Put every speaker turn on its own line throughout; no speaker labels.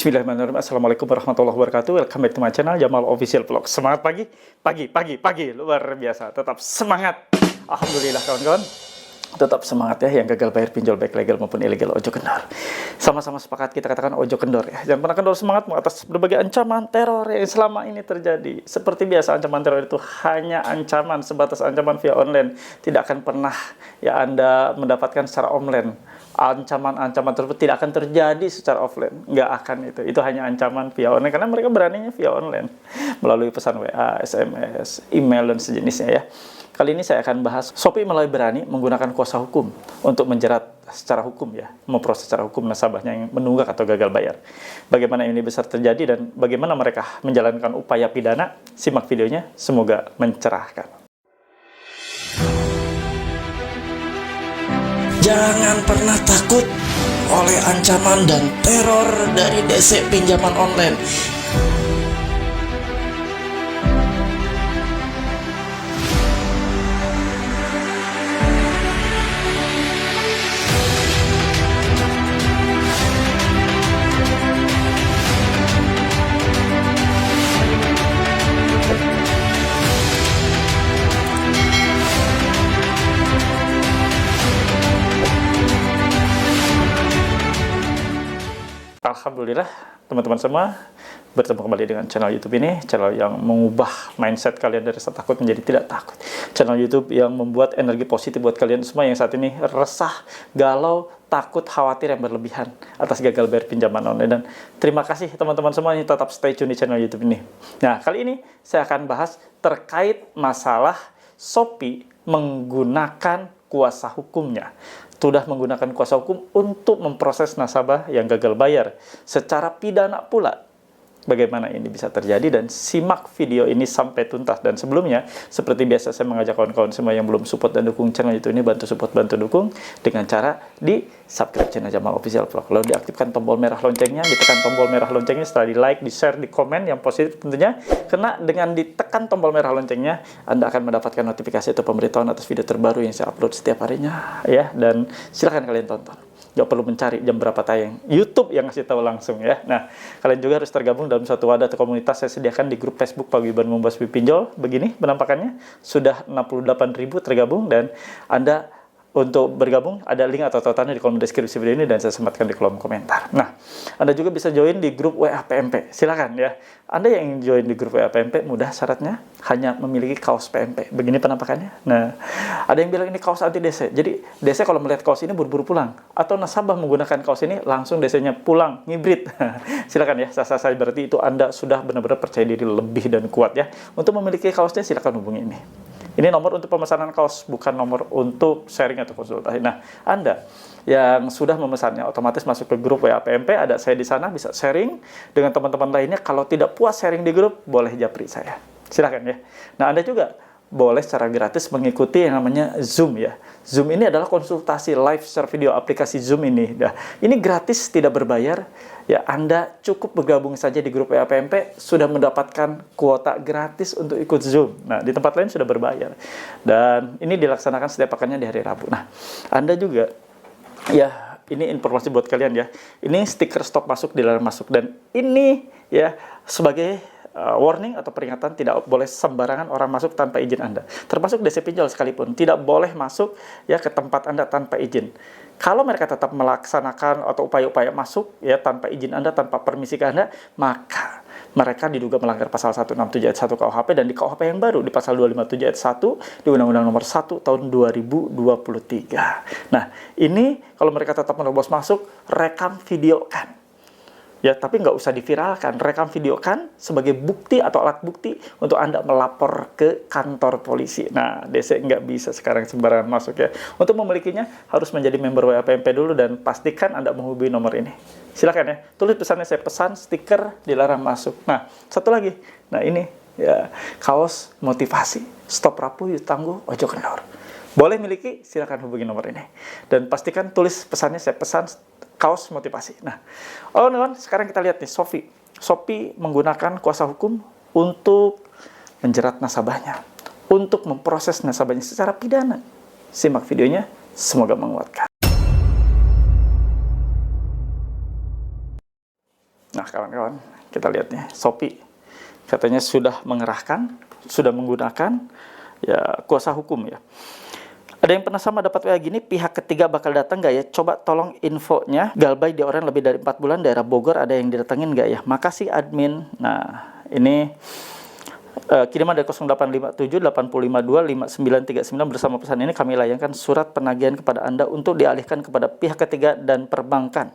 Bismillahirrahmanirrahim. Assalamualaikum warahmatullahi wabarakatuh. Welcome back to my channel Jamal Official Vlog. Semangat pagi, luar biasa. Tetap semangat. Alhamdulillah kawan-kawan. Tetap semangat ya, yang gagal bayar pinjol baik legal maupun ilegal, ojo kendor. Sama-sama sepakat kita katakan ojo kendor ya. Jangan pernah kendor semangatmu atas berbagai ancaman teror yang selama ini terjadi. Seperti biasa, ancaman teror itu hanya ancaman, sebatas ancaman via online. Tidak akan pernah ya Anda mendapatkan secara online. Ancaman-ancaman tersebut tidak akan terjadi secara offline. Nggak akan itu hanya ancaman via online, karena mereka beraninya via online melalui pesan WA, SMS, email dan sejenisnya ya. Kali ini saya akan bahas Shopee mulai berani menggunakan kuasa hukum untuk menjerat secara hukum ya, memproses secara hukum nasabahnya yang menunggak atau gagal bayar. Bagaimana ini bisa terjadi dan bagaimana mereka menjalankan upaya pidana? Simak videonya, semoga mencerahkan.
Jangan pernah takut oleh ancaman dan teror dari DC pinjaman online.
Alhamdulillah teman-teman semua, bertemu kembali dengan channel YouTube ini, channel yang mengubah mindset kalian dari rasa takut menjadi tidak takut. Channel YouTube yang membuat energi positif buat kalian semua yang saat ini resah, galau, takut, khawatir yang berlebihan atas gagal bayar pinjaman online. Dan terima kasih teman-teman semua yang tetap stay tune di channel YouTube ini. Nah, kali ini saya akan bahas terkait masalah Shopee menggunakan kuasa hukumnya. Sudah menggunakan kuasa hukum untuk memproses nasabah yang gagal bayar secara pidana pula. Bagaimana ini bisa terjadi, dan simak video ini sampai tuntas. Dan sebelumnya, seperti biasa saya mengajak kawan-kawan semua yang belum support dan dukung channel YouTube ini, bantu support, bantu dukung dengan cara di subscribe channel Jamal Official Vlog. Lalu diaktifkan tombol merah loncengnya, ditekan tombol merah loncengnya, setelah di like, di share, di komen yang positif tentunya. Karena dengan ditekan tombol merah loncengnya, Anda akan mendapatkan notifikasi atau pemberitahuan atas video terbaru yang saya upload setiap harinya ya. Dan silakan kalian tonton. Nggak perlu mencari jam berapa tayang, YouTube yang ngasih tahu langsung ya. Nah, kalian juga harus tergabung dalam suatu wadah atau komunitas saya sediakan di grup Facebook Paguyuban Membahas Pinjol. Begini penampakannya, sudah 68.000 tergabung, dan Anda untuk bergabung ada link atau tautannya di kolom deskripsi video ini dan saya sematkan di kolom komentar. Nah, Anda juga bisa join di grup WA PMP. Silakan ya. Anda yang ingin join di grup WA PMP, mudah syaratnya, hanya memiliki kaos PMP. Begini penampakannya. Nah, ada yang bilang ini kaos anti DC. Jadi, DC kalau melihat kaos ini buru-buru pulang. Atau nasabah menggunakan kaos ini langsung DC-nya pulang, ngibrit. Silakan ya, sah-sah saja, berarti itu Anda sudah benar-benar percaya diri lebih dan kuat ya. Untuk memiliki kaosnya silakan hubungi ini. Ini nomor untuk pemesanan kaos, bukan nomor untuk sharing atau konsultasi. Nah, Anda yang sudah memesannya otomatis masuk ke grup WA PMP, ada saya di sana, bisa sharing dengan teman-teman lainnya. Kalau tidak puas sharing di grup, boleh japri saya. Silakan ya. Nah, Anda juga boleh secara gratis mengikuti yang namanya Zoom ya. Zoom ini adalah konsultasi live secara video, aplikasi Zoom ini. Nah, ini gratis, tidak berbayar. Ya, Anda cukup bergabung saja di grup WA PMP, sudah mendapatkan kuota gratis untuk ikut Zoom. Nah, di tempat lain sudah berbayar. Dan ini dilaksanakan setiap pekannya di hari Rabu. Nah, Anda juga, ya, ini informasi buat kalian ya. Ini stiker stop masuk, dilarang masuk. Dan ini ya sebagai warning atau peringatan, tidak boleh sembarangan orang masuk tanpa izin Anda. Termasuk DC pinjol sekalipun, tidak boleh masuk ya ke tempat Anda tanpa izin. Kalau mereka tetap melaksanakan atau upaya-upaya masuk ya tanpa izin Anda, tanpa permisi ke Anda, maka mereka diduga melanggar pasal 167 ayat 1 KUHP, dan di KUHP yang baru di pasal 257 ayat 1 di Undang-Undang Nomor 1 tahun 2023. Nah, ini kalau mereka tetap menerobos masuk, rekam videokan. Ya, tapi nggak usah diviralkan, rekam videokan sebagai bukti atau alat bukti untuk Anda melapor ke kantor polisi. Nah, DC nggak bisa sekarang sembarangan masuk ya. Untuk memilikinya harus menjadi member WA PMP dulu dan pastikan Anda menghubungi nomor ini. Silakan ya, tulis pesannya, saya pesan stiker dilarang masuk. Nah, satu lagi, nah ini ya kaos motivasi, stop rapuh yuk tangguh ojo kendor. Boleh miliki, silakan hubungi nomor ini. Dan pastikan tulis pesannya, saya pesan kaos motivasi. Nah, sekarang kita lihat nih, Shopee menggunakan kuasa hukum untuk menjerat nasabahnya, untuk memproses nasabahnya secara pidana. Simak videonya, semoga menguatkan. Nah, kawan-kawan, kita lihat nih, Shopee katanya sudah mengerahkan, sudah menggunakan ya kuasa hukum ya. Ada yang pernah sama dapat WA gini, pihak ketiga bakal datang nggak ya? Coba tolong infonya. Galbay di orang lebih dari 4 bulan, daerah Bogor ada yang didatengin nggak ya? Makasih admin. Nah, ini kiriman dari 0857 852 5939 bersama pesan ini kami layangkan surat penagihan kepada Anda untuk dialihkan kepada pihak ketiga dan perbankan.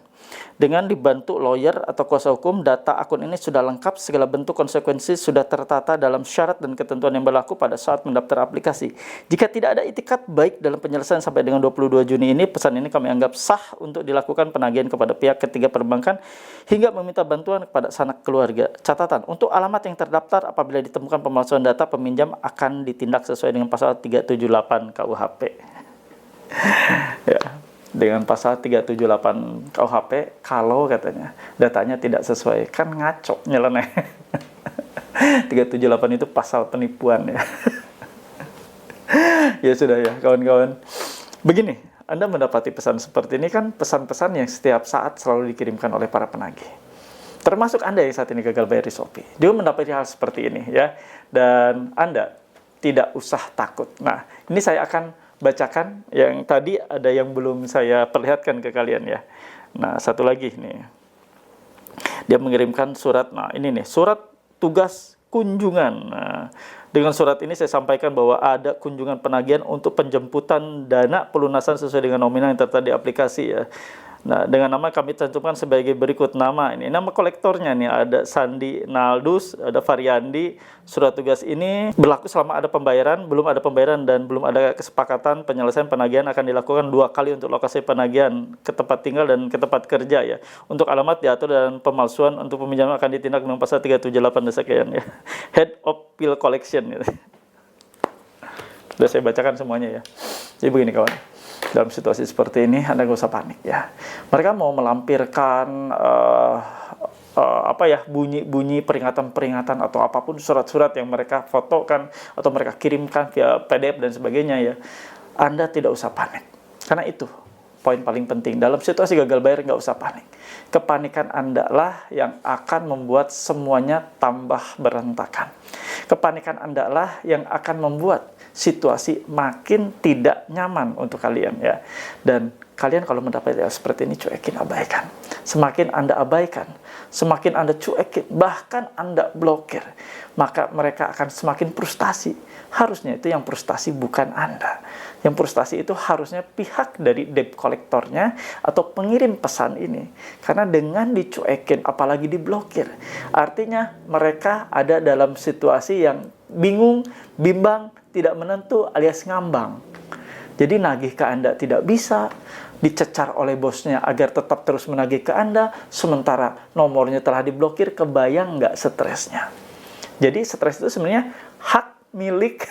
Dengan dibantu lawyer atau kuasa hukum, data akun ini sudah lengkap, segala bentuk konsekuensi sudah tertata dalam syarat dan ketentuan yang berlaku pada saat mendaftar aplikasi. Jika tidak ada itikat baik dalam penyelesaian sampai dengan 22 Juni ini, pesan ini kami anggap sah untuk dilakukan penagihan kepada pihak ketiga perbankan hingga meminta bantuan kepada sanak keluarga. Catatan, untuk alamat yang terdaftar apabila ditemukan pemalsuan data peminjam akan ditindak sesuai dengan pasal 378 KUHP. Ya. Dengan pasal 378 KUHP, kalau katanya datanya tidak sesuai, kan ngaco, nyeleneh. 378 itu pasal penipuan ya. Ya sudah ya kawan-kawan. Begini, Anda mendapati pesan seperti ini kan pesan-pesan yang setiap saat selalu dikirimkan oleh para penagih. Termasuk Anda yang saat ini gagal bayar di Shopee. Dia mendapati hal seperti ini ya. Dan Anda tidak usah takut. Nah, ini saya akan bacakan yang tadi ada yang belum saya perlihatkan ke kalian ya. Nah, satu lagi nih. Dia mengirimkan surat, nah ini nih, surat tugas kunjungan. Nah, dengan surat ini saya sampaikan bahwa ada kunjungan penagihan untuk penjemputan dana pelunasan sesuai dengan nominal yang tertera di aplikasi ya. Nah, dengan nama kami cantumkan sebagai berikut nama ini. Nama kolektornya nih ada Sandi Naldus, ada Variandi. Surat tugas ini berlaku selama ada pembayaran, belum ada pembayaran dan belum ada kesepakatan penyelesaian penagihan akan dilakukan 2 kali untuk lokasi penagihan ke tempat tinggal dan ke tempat kerja ya. Untuk alamat diatur dan pemalsuan untuk peminjaman akan ditindak dengan pasal 378 dan sekian ya. Head of Bill Collection gitu. Sudah saya bacakan semuanya ya. Jadi begini kawan. Dalam situasi seperti ini, Anda nggak usah panik ya. Mereka mau melampirkan bunyi-bunyi peringatan-peringatan atau apapun surat-surat yang mereka fotokan atau mereka kirimkan via PDF dan sebagainya ya. Anda tidak usah panik. Karena itu poin paling penting. Dalam situasi gagal bayar nggak usah panik. Kepanikan Anda lah yang akan membuat semuanya tambah berantakan. Kepanikan Anda lah yang akan membuat situasi makin tidak nyaman untuk kalian ya. Dan kalian kalau mendapat hal seperti ini, cuekin, abaikan. Semakin Anda abaikan, semakin Anda cuekin, bahkan Anda blokir, maka mereka akan semakin frustasi. Harusnya itu yang frustasi bukan Anda. Yang frustasi itu harusnya pihak dari debt kolektornya atau pengirim pesan ini. Karena dengan dicuekin, apalagi diblokir, artinya mereka ada dalam situasi yang bingung, bimbang, tidak menentu alias ngambang. Jadi nagih ke Anda tidak bisa, dicecar oleh bosnya agar tetap terus menagih ke Anda, sementara nomornya telah diblokir, kebayang nggak stresnya? Jadi stres itu sebenarnya hak milik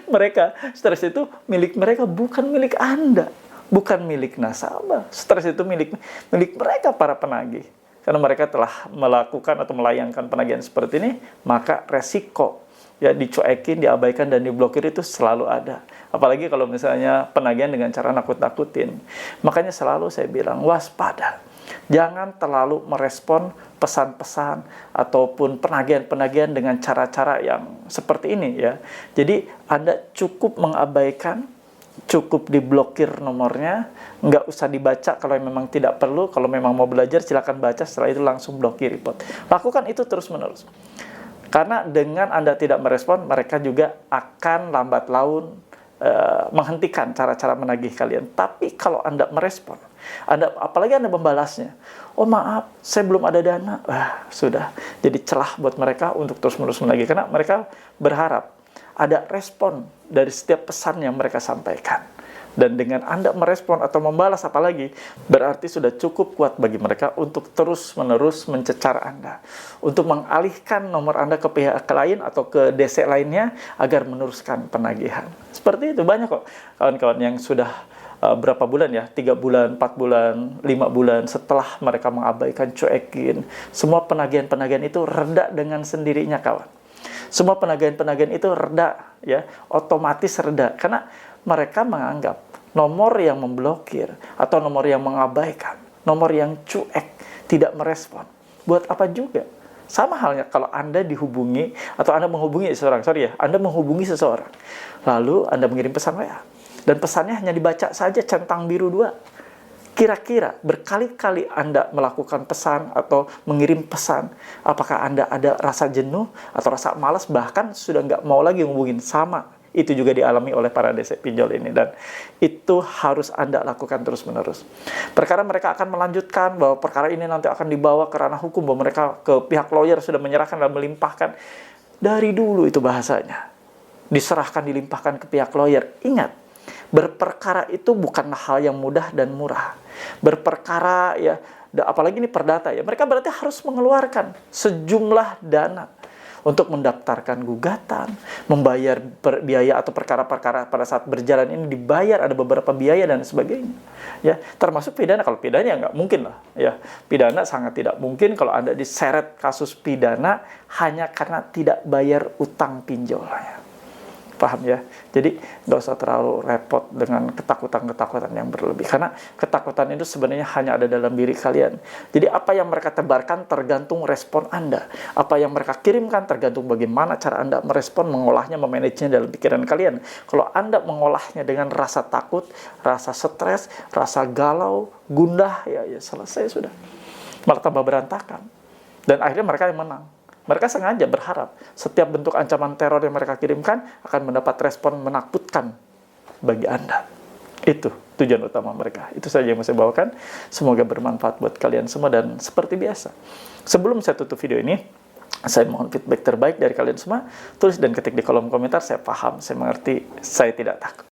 mereka. Stres itu milik mereka, bukan milik Anda, bukan milik nasabah. Stres itu milik mereka para penagih. Karena mereka telah melakukan atau melayangkan penagihan seperti ini, maka resiko ya dicuekin, diabaikan, dan diblokir itu selalu ada. Apalagi kalau misalnya penagihan dengan cara nakut-nakutin. Makanya selalu saya bilang, waspada. Jangan terlalu merespon pesan-pesan ataupun penagihan-penagihan dengan cara-cara yang seperti ini ya. Jadi Anda cukup mengabaikan, cukup diblokir nomornya, nggak usah dibaca kalau memang tidak perlu. Kalau memang mau belajar silakan baca, setelah itu langsung blokir report. Lakukan itu terus-menerus. Karena dengan Anda tidak merespon, mereka juga akan lambat laun menghentikan cara-cara menagih kalian. Tapi kalau Anda merespon, apalagi Anda membalasnya, oh maaf, saya belum ada dana, sudah. Jadi celah buat mereka untuk terus-menerus menagih. Karena mereka berharap ada respon dari setiap pesan yang mereka sampaikan. Dan dengan Anda merespon atau membalas apalagi, berarti sudah cukup kuat bagi mereka untuk terus-menerus mencecar Anda. Untuk mengalihkan nomor Anda ke pihak lain atau ke DC lainnya agar meneruskan penagihan. Seperti itu, banyak kok kawan-kawan yang sudah berapa bulan ya, 3 bulan, 4 bulan, 5 bulan setelah mereka mengabaikan, cuekin. Semua penagihan-penagihan itu reda dengan sendirinya kawan. Semua penagihan-penagihan itu reda ya, otomatis reda. Karena mereka menganggap nomor yang memblokir atau nomor yang mengabaikan, nomor yang cuek, tidak merespon, Buat apa juga? Sama halnya kalau Anda dihubungi atau Anda menghubungi seseorang, Anda menghubungi seseorang, lalu Anda mengirim pesan WA, dan pesannya hanya dibaca saja centang biru 2. Kira-kira berkali-kali Anda melakukan pesan atau mengirim pesan, apakah Anda ada rasa jenuh atau rasa malas, bahkan sudah nggak mau lagi ngubungin? Sama, itu juga dialami oleh para DC pinjol ini, dan itu harus Anda lakukan terus-menerus. Perkara mereka akan melanjutkan bahwa perkara ini nanti akan dibawa ke ranah hukum, bahwa mereka ke pihak lawyer sudah menyerahkan dan melimpahkan. Dari dulu itu bahasanya, diserahkan, dilimpahkan ke pihak lawyer. Ingat, berperkara itu bukanlah hal yang mudah dan murah. Berperkara ya, apalagi ini perdata ya, mereka berarti harus mengeluarkan sejumlah dana untuk mendaftarkan gugatan, membayar biaya atau perkara-perkara pada saat berjalan ini dibayar, ada beberapa biaya dan sebagainya. Ya, termasuk pidana. Kalau pidana ya nggak mungkin lah. Ya, pidana sangat tidak mungkin kalau Anda diseret kasus pidana hanya karena tidak bayar utang pinjolnya. Paham ya? Jadi nggak usah terlalu repot dengan ketakutan-ketakutan yang berlebih. Karena ketakutan itu sebenarnya hanya ada dalam diri kalian. Jadi apa yang mereka tebarkan tergantung respon Anda. Apa yang mereka kirimkan tergantung bagaimana cara Anda merespon, mengolahnya, memanagenya dalam pikiran kalian. Kalau Anda mengolahnya dengan rasa takut, rasa stres, rasa galau, gundah, ya selesai sudah. Malah tambah berantakan. Dan akhirnya mereka yang menang. Mereka sengaja berharap setiap bentuk ancaman teror yang mereka kirimkan akan mendapat respon menakutkan bagi Anda. Itu tujuan utama mereka. Itu saja yang saya bawakan. Semoga bermanfaat buat kalian semua, dan seperti biasa, sebelum saya tutup video ini, saya mohon feedback terbaik dari kalian semua. Tulis dan ketik di kolom komentar. Saya paham, saya mengerti, saya tidak takut.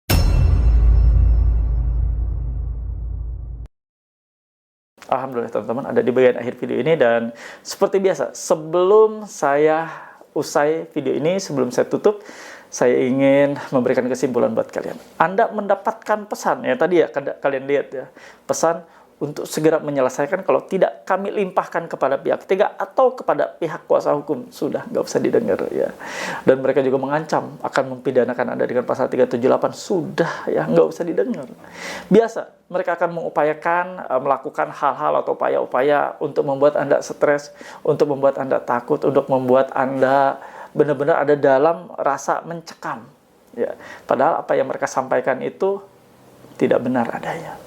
Alhamdulillah teman-teman, ada di bagian akhir video ini, dan seperti biasa, sebelum saya usai video ini, sebelum saya tutup, saya ingin memberikan kesimpulan buat kalian. Anda mendapatkan pesan, ya tadi ya, kalian lihat ya, pesan untuk segera menyelesaikan, kalau tidak kami limpahkan kepada pihak ketiga atau kepada pihak kuasa hukum. Sudah, nggak usah didengar ya. Dan mereka juga mengancam akan mempidanakan Anda dengan pasal 378. Sudah ya, nggak usah didengar. Biasa, mereka akan mengupayakan melakukan hal-hal atau upaya-upaya untuk membuat Anda stres, untuk membuat Anda takut, untuk membuat Anda benar-benar ada dalam rasa mencekam. Ya, padahal apa yang mereka sampaikan itu tidak benar adanya.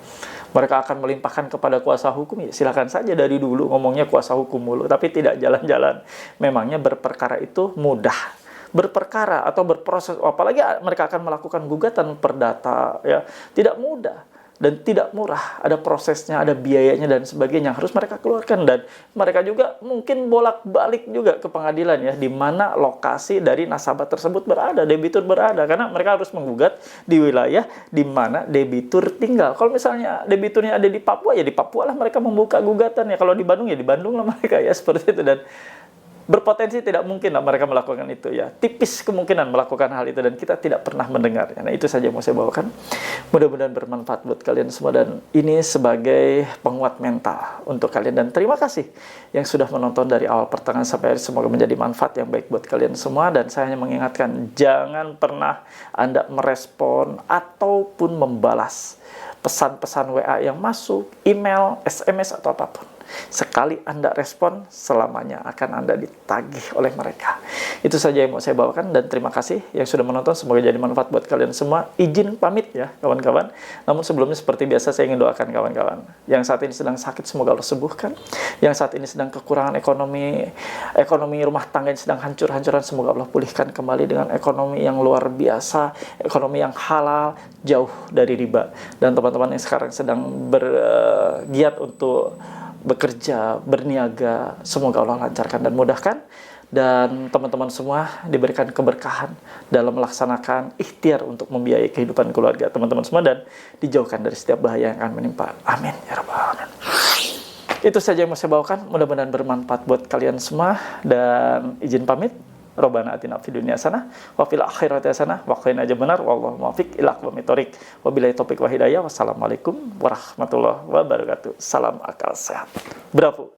Mereka akan melimpahkan kepada kuasa hukum, ya silakan saja. Dari dulu ngomongnya kuasa hukum mulu, tapi tidak jalan-jalan. Memangnya berperkara itu mudah? Berperkara atau berproses, apalagi mereka akan melakukan gugatan perdata, ya tidak mudah dan tidak murah. Ada prosesnya, ada biayanya dan sebagainya yang harus mereka keluarkan, dan mereka juga mungkin bolak-balik juga ke pengadilan ya, di mana lokasi dari nasabah tersebut berada, debitur berada, karena mereka harus menggugat di wilayah di mana debitur tinggal. Kalau misalnya debiturnya ada di Papua, ya di Papua lah mereka membuka gugatan ya. Kalau di Bandung, ya di Bandung lah mereka ya, seperti itu. Dan berpotensi tidak mungkin lah mereka melakukan itu ya. Tipis kemungkinan melakukan hal itu, dan kita tidak pernah mendengarnya. Nah, itu saja yang mau saya bawakan. Mudah-mudahan bermanfaat buat kalian semua, dan ini sebagai penguat mental untuk kalian. Dan terima kasih yang sudah menonton dari awal pertengahan sampai akhir. Semoga menjadi manfaat yang baik buat kalian semua, dan saya hanya mengingatkan, jangan pernah Anda merespon ataupun membalas pesan-pesan WA yang masuk, email, SMS, atau apapun. Sekali Anda respon, selamanya akan Anda ditagih oleh mereka. Itu saja yang mau saya bawakan, dan terima kasih yang sudah menonton. Semoga jadi manfaat buat kalian semua. Izin pamit ya kawan-kawan. Namun sebelumnya seperti biasa, saya ingin doakan kawan-kawan yang saat ini sedang sakit, semoga Allah sembuhkan. Yang saat ini sedang kekurangan ekonomi rumah tangga yang sedang hancur-hancuran, semoga Allah pulihkan kembali dengan ekonomi yang luar biasa, ekonomi yang halal, jauh dari riba. Dan teman-teman yang sekarang sedang bergiat untuk bekerja, berniaga, semoga Allah lancarkan dan mudahkan, dan teman-teman semua diberikan keberkahan dalam melaksanakan ikhtiar untuk membiayai kehidupan keluarga teman-teman semua, dan dijauhkan dari setiap bahaya yang akan menimpa. Amin ya rabbal alamin. Itu saja yang mau saya bawakan, mudah-mudahan bermanfaat buat kalian semua, dan izin pamit. Rabbana atina fid dunya hasanah wa fil akhirati hasanah wa qina adzabannar wallahu muwaffiq ila aqwamit thoriq. Wabillahi taufiq wa hidayah. Wassalamualaikum warahmatullahi wabarakatuh. Salam akal sehat. Bravo.